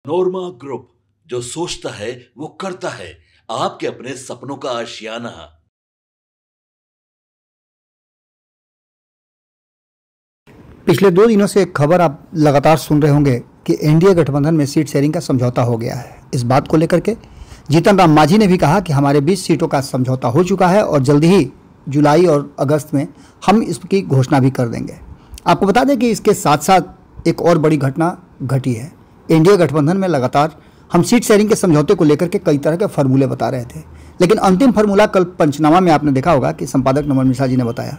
नोरमा group, जो सोचता है वो करता है। आपके अपने सपनों का आशियाना। पिछले 2 दिनों से एक खबर आप लगातार सुन रहे होंगे कि एनडीए गठबंधन में सीट शेयरिंग का समझौता हो गया है। इस बात को लेकर के जीतन राम मांझी ने भी कहा कि हमारे 20 सीटों का समझौता हो चुका है और जल्दी ही जुलाई और अगस्त में हम इसकी घोषणा भी कर देंगे। आपको बता दें कि इसके साथ साथ एक और बड़ी घटना घटी है। एनडीए गठबंधन में लगातार हम सीट शेयरिंग के समझौते को लेकर के कई तरह के फार्मूले बता रहे थे, लेकिन अंतिम फार्मूला कल पंचनामा में आपने देखा होगा कि संपादक नमन मिश्रा जी ने बताया।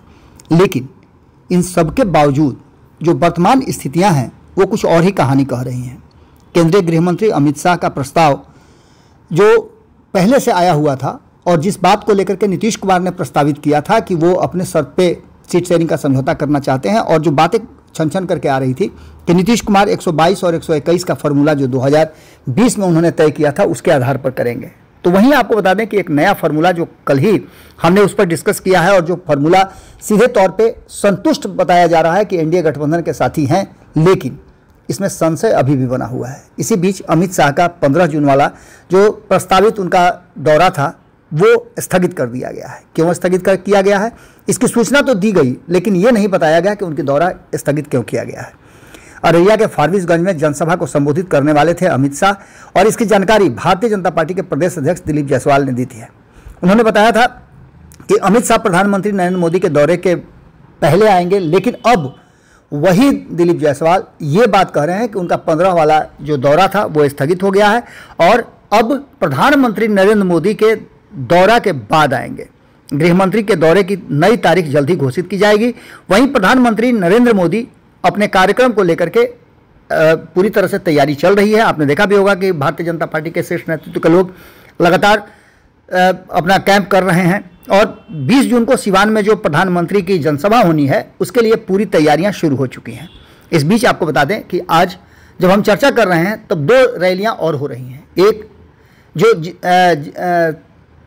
लेकिन इन सब के बावजूद जो वर्तमान स्थितियां हैं वो कुछ और ही कहानी कह रही हैं। केंद्रीय गृह मंत्री अमित शाह का प्रस्ताव जो पहले से आया हुआ था और जिस बात को लेकर के नीतीश कुमार ने प्रस्तावित किया था कि वो अपने शर्त पे सीट शेयरिंग का समझौता करना चाहते हैं, और जो बातें छन छन करके आ रही थी कि नीतीश कुमार 122 और 121 का फार्मूला जो 2020 में उन्होंने तय किया था उसके आधार पर करेंगे। तो वहीं आपको बता दें कि एक नया फार्मूला जो कल ही हमने उस पर डिस्कस किया है और जो फार्मूला सीधे तौर पे संतुष्ट बताया जा रहा है कि एनडीए गठबंधन के साथी हैं, लेकिन इसमें संशय अभी भी बना हुआ है। इसी बीच अमित शाह का 15 जून वाला जो प्रस्तावित उनका दौरा था वो स्थगित कर दिया गया है। क्यों स्थगित किया गया है, इसकी सूचना तो दी गई, लेकिन ये नहीं बताया गया कि उनकी दौरा स्थगित क्यों किया गया है। अररिया के फारबिसगंज में जनसभा को संबोधित करने वाले थे अमित शाह, और इसकी जानकारी भारतीय जनता पार्टी के प्रदेश अध्यक्ष दिलीप जायसवाल ने दी थी। उन्होंने बताया था कि अमित शाह प्रधानमंत्री नरेंद्र मोदी के दौरे के पहले आएंगे, लेकिन अब वही दिलीप जायसवाल ये बात कह रहे हैं कि उनका 15 वाला जो दौरा था वो स्थगित हो गया है और अब प्रधानमंत्री नरेंद्र मोदी के दौरा के बाद आएंगे। गृह मंत्री के दौरे की नई तारीख जल्द ही घोषित की जाएगी। वहीं प्रधानमंत्री नरेंद्र मोदी अपने कार्यक्रम को लेकर के पूरी तरह से तैयारी चल रही है। आपने देखा भी होगा कि भारतीय जनता पार्टी के शीर्ष नेतृत्व के लोग लगातार अपना कैंप कर रहे हैं, और 20 जून को सिवान में जो प्रधानमंत्री की जनसभा होनी है उसके लिए पूरी तैयारियां शुरू हो चुकी हैं। इस बीच आपको बता दें कि आज जब हम चर्चा कर रहे हैं तब 2 रैलियां और हो रही हैं। एक जो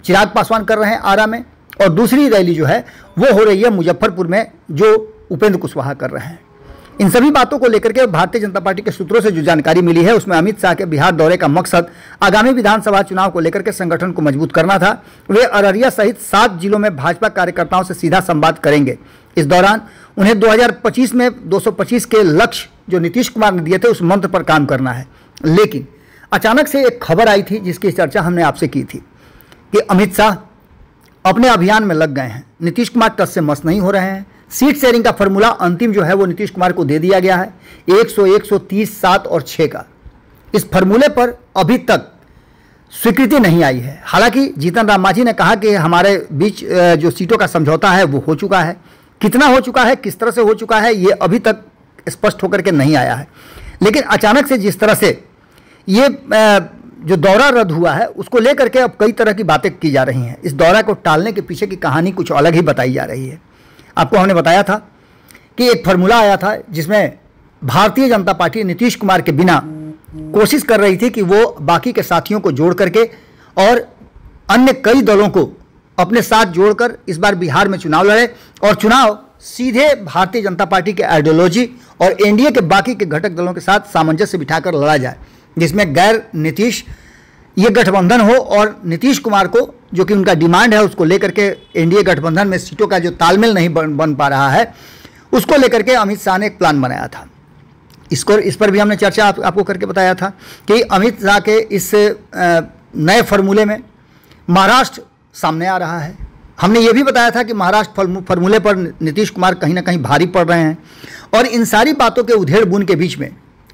चिराग पासवान कर रहे हैं आरा में, और दूसरी रैली जो है वो हो रही है मुजफ्फरपुर में, जो उपेंद्र कुशवाहा कर रहे हैं। इन सभी बातों को लेकर के भारतीय जनता पार्टी के सूत्रों से जो जानकारी मिली है उसमें अमित शाह के बिहार दौरे का मकसद आगामी विधानसभा चुनाव को लेकर के संगठन को मजबूत करना था। वे अररिया सहित 7 जिलों में भाजपा कार्यकर्ताओं से सीधा संवाद करेंगे। इस दौरान उन्हें 2025 में 225 के लक्ष्य जो नीतीश कुमार ने दिए थे उस मंत्र पर काम करना है। लेकिन अचानक से एक खबर आई थी जिसकी चर्चा हमने आपसे की थी कि अमित शाह अपने अभियान में लग गए हैं, नीतीश कुमार टस से मस नहीं हो रहे हैं। सीट शेयरिंग का फॉर्मूला अंतिम जो है वो नीतीश कुमार को दे दिया गया है, 100, 130, 7 और 6 का। इस फार्मूले पर अभी तक स्वीकृति नहीं आई है। हालांकि जीतन राम मांझी ने कहा कि हमारे बीच जो सीटों का समझौता है वो हो चुका है। कितना हो चुका है, किस तरह से हो चुका है, ये अभी तक स्पष्ट होकर के नहीं आया है। लेकिन अचानक से जिस तरह से ये जो दौरा रद्द हुआ है उसको लेकर के अब कई तरह की बातें की जा रही हैं। इस दौरा को टालने के पीछे की कहानी कुछ अलग ही बताई जा रही है। आपको हमने बताया था कि एक फार्मूला आया था जिसमें भारतीय जनता पार्टी नीतीश कुमार के बिना कोशिश कर रही थी कि वो बाकी के साथियों को जोड़ करके और अन्य कई दलों को अपने साथ जोड़कर इस बार बिहार में चुनाव लड़े, और चुनाव सीधे भारतीय जनता पार्टी के आइडियोलॉजी और एनडीए के बाकी के घटक दलों के साथ सामंजस्य बिठाकर लड़ा जाए, जिसमें गैर नीतीश ये गठबंधन हो और नीतीश कुमार को जो कि उनका डिमांड है उसको लेकर के एनडीए गठबंधन में सीटों का जो तालमेल नहीं बन पा रहा है उसको लेकर के अमित शाह ने एक प्लान बनाया था। इस पर भी हमने चर्चा आपको करके बताया था कि अमित शाह के इस नए फार्मूले में महाराष्ट्र सामने आ रहा है। हमने ये भी बताया था कि महाराष्ट्र फार्मूले पर नीतीश कुमार कहीं ना कहीं भारी पड़ रहे हैं, और इन सारी बातों के उधेड़ बुन के बीच में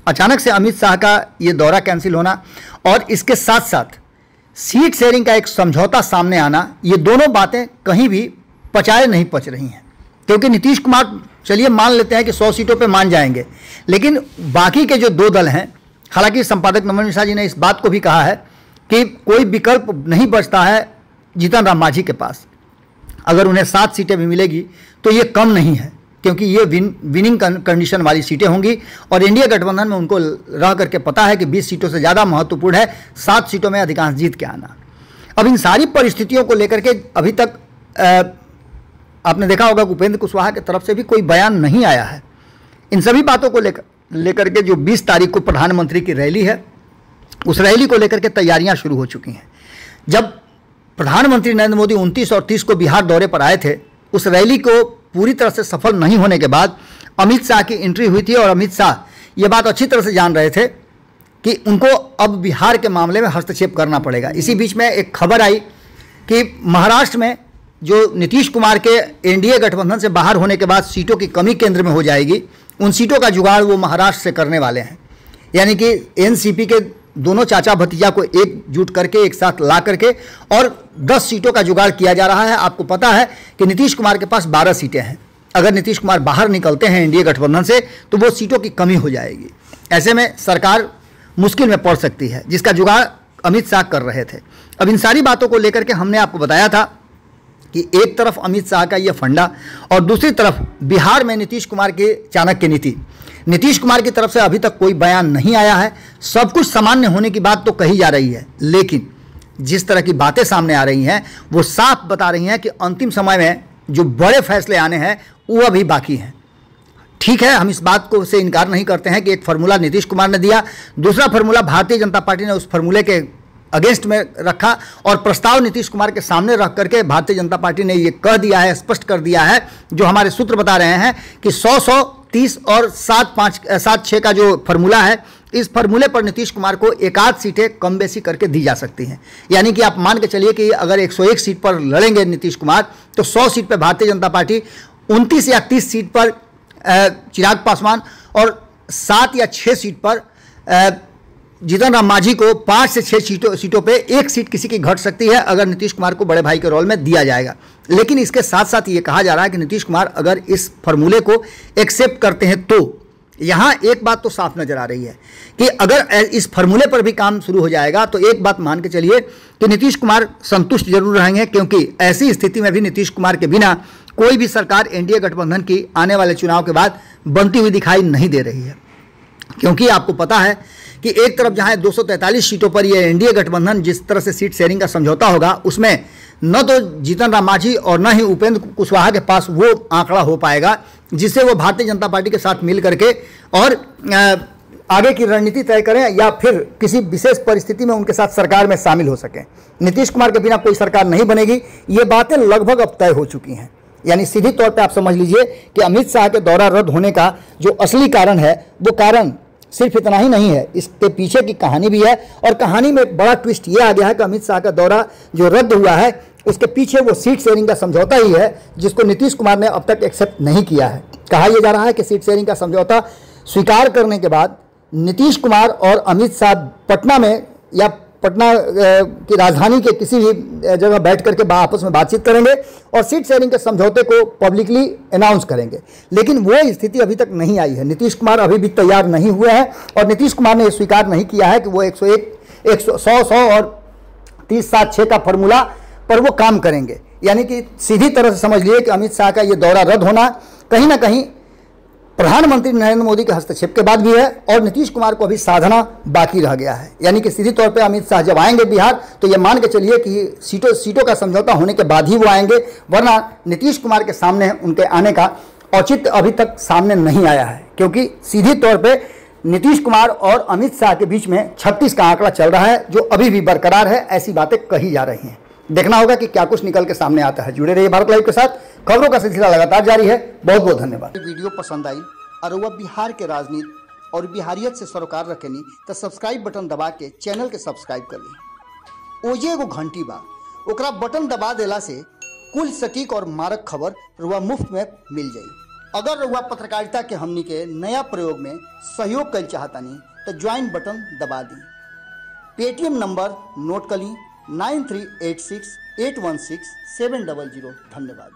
अचानक से अमित शाह का ये दौरा कैंसिल होना और इसके साथ साथ सीट शेयरिंग का एक समझौता सामने आना, ये दोनों बातें कहीं भी पचाए नहीं पच रही हैं। क्योंकि नीतीश कुमार चलिए मान लेते हैं कि 100 सीटों पे मान जाएंगे, लेकिन बाकी के जो 2 दल हैं, हालांकि संपादक नमन मिश्रा जी ने इस बात को भी कहा है कि कोई विकल्प नहीं बचता है जीतन राम मांझी के पास। अगर उन्हें 7 सीटें भी मिलेगी तो ये कम नहीं है, क्योंकि ये विनिंग कंडीशन वाली सीटें होंगी, और एनडीए गठबंधन में उनको रह करके पता है कि 20 सीटों से ज़्यादा महत्वपूर्ण है 7 सीटों में अधिकांश जीत के आना। अब इन सारी परिस्थितियों को लेकर के अभी तक आपने देखा होगा कि उपेंद्र कुशवाहा की तरफ से भी कोई बयान नहीं आया है। इन सभी बातों को लेकर के जो 20 तारीख को प्रधानमंत्री की रैली है उस रैली को लेकर के तैयारियां शुरू हो चुकी हैं। जब प्रधानमंत्री नरेंद्र मोदी 29 और 30 को बिहार दौरे पर आए थे, उस रैली को पूरी तरह से सफल नहीं होने के बाद अमित शाह की एंट्री हुई थी और अमित शाह ये बात अच्छी तरह से जान रहे थे कि उनको अब बिहार के मामले में हस्तक्षेप करना पड़ेगा। इसी बीच में एक खबर आई कि महाराष्ट्र में जो नीतीश कुमार के एनडीए गठबंधन से बाहर होने के बाद सीटों की कमी केंद्र में हो जाएगी, उन सीटों का जुगाड़ वो महाराष्ट्र से करने वाले हैं। यानी कि एनसीपी के दोनों चाचा भतीजा को एकजुट करके एक साथ ला करके और 10 सीटों का जुगाड़ किया जा रहा है। आपको पता है कि नीतीश कुमार के पास 12 सीटें हैं। अगर नीतीश कुमार बाहर निकलते हैं एनडीए गठबंधन से तो वो सीटों की कमी हो जाएगी। ऐसे में सरकार मुश्किल में पड़ सकती है, जिसका जुगाड़ अमित शाह कर रहे थे। अब इन सारी बातों को लेकर के हमने आपको बताया था कि एक तरफ अमित शाह का ये फंडा और दूसरी तरफ बिहार में नीतीश कुमार की चाणक्य नीति। नीतीश कुमार की तरफ से अभी तक कोई बयान नहीं आया है। सब कुछ सामान्य होने की बात तो कही जा रही है, लेकिन जिस तरह की बातें सामने आ रही हैं वो साफ बता रही हैं कि अंतिम समय में जो बड़े फैसले आने हैं वो अभी बाकी हैं। ठीक है, हम इस बात को से इनकार नहीं करते हैं कि एक फार्मूला नीतीश कुमार ने दिया, दूसरा फार्मूला भारतीय जनता पार्टी ने उस फार्मूले के अगेंस्ट में रखा और प्रस्ताव नीतीश कुमार के सामने रख करके भारतीय जनता पार्टी ने ये कह दिया है, स्पष्ट कर दिया है, जो हमारे सूत्र बता रहे हैं कि 100-100, 30 और 7-5-7-6 का जो फार्मूला है, इस फार्मूले पर नीतीश कुमार को एक आध सीटें कम बेसी करके दी जा सकती हैं। यानी कि आप मान के चलिए कि अगर 101 सीट पर लड़ेंगे नीतीश कुमार तो 100 सीट पर भारतीय जनता पार्टी, 29 या 30 सीट पर चिराग पासवान और 7 या 6 सीट पर जीतन राम मांझी को 5 से 6 सीटों पे एक सीट किसी की घट सकती है अगर नीतीश कुमार को बड़े भाई के रोल में दिया जाएगा। लेकिन इसके साथ साथ ये कहा जा रहा है कि नीतीश कुमार अगर इस फार्मूले को एक्सेप्ट करते हैं तो यहाँ एक बात तो साफ नजर आ रही है कि अगर इस फार्मूले पर भी काम शुरू हो जाएगा तो एक बात मान के चलिए कि नीतीश कुमार संतुष्ट जरूर रहेंगे, क्योंकि ऐसी स्थिति में भी नीतीश कुमार के बिना कोई भी सरकार एनडीए गठबंधन की आने वाले चुनाव के बाद बनती हुई दिखाई नहीं दे रही है। क्योंकि आपको पता है कि एक तरफ जहां 243 सीटों पर ये एनडीए गठबंधन जिस तरह से सीट शेयरिंग का समझौता होगा, उसमें न तो जीतन राम मांझी और न ही उपेंद्र कुशवाहा के पास वो आंकड़ा हो पाएगा जिससे वो भारतीय जनता पार्टी के साथ मिल करके और आगे की रणनीति तय करें या फिर किसी विशेष परिस्थिति में उनके साथ सरकार में शामिल हो सकें। नीतीश कुमार के बिना कोई सरकार नहीं बनेगी, ये बातें लगभग अब तय हो चुकी हैं। यानी सीधी तौर पे आप समझ लीजिए कि अमित शाह के दौरा रद्द होने का जो असली कारण है वो कारण सिर्फ इतना ही नहीं है, इसके पीछे की कहानी भी है। और कहानी में बड़ा ट्विस्ट ये आ गया है कि अमित शाह का दौरा जो रद्द हुआ है उसके पीछे वो सीट शेयरिंग का समझौता ही है, जिसको नीतीश कुमार ने अब तक एक्सेप्ट नहीं किया है। कहा यह जा रहा है कि सीट शेयरिंग का समझौता स्वीकार करने के बाद नीतीश कुमार और अमित शाह पटना में या पटना की राजधानी के किसी भी जगह बैठ करके आपस में बातचीत करेंगे और सीट शेयरिंग के समझौते को पब्लिकली अनाउंस करेंगे। लेकिन वो स्थिति अभी तक नहीं आई है। नीतीश कुमार अभी भी तैयार नहीं हुए हैं और नीतीश कुमार ने स्वीकार नहीं किया है कि वो 100 और 30-7-6 का फॉर्मूला पर वो काम करेंगे। यानी कि सीधी तरह से समझ लिए कि अमित शाह का ये दौरा रद्द होना कहीं ना कहीं प्रधानमंत्री नरेंद्र मोदी के हस्तक्षेप के बाद भी है और नीतीश कुमार को अभी साधना बाकी रह गया है। यानी कि सीधी तौर पे अमित शाह जब आएंगे बिहार तो ये मान के चलिए कि सीटों का समझौता होने के बाद ही वो आएंगे, वरना नीतीश कुमार के सामने उनके आने का औचित्य अभी तक सामने नहीं आया है। क्योंकि सीधी तौर पर नीतीश कुमार और अमित शाह के बीच में 36 का आंकड़ा चल रहा है जो अभी भी बरकरार है, ऐसी बातें कही जा रही हैं। देखना होगा कि क्या कुछ निकल के सामने आता है। जुड़े रहिए भारत लाइव के साथ, खबरों का सिलसिला लगातार जारी है। बहुत बहुत धन्यवाद। वीडियो पसंद आई और वह बिहार के राजनीति और बिहारियत से सरोकार रखेनी तो सब्सक्राइब बटन दबा के चैनल के सब्सक्राइब कर ली। ओजे एगो घंटी बा, ओकरा बटन दबा देला से कुल सटीक और मारक खबर रुआ मुफ्त में मिल जाई। अगर रुआ पत्रकारिता के हमनी के नया प्रयोग में सहयोग कर चाहतानी तो ज्वाइन बटन दबा दी। पेटीएम नंबर नोट कर ली 9386816700। धन्यवाद।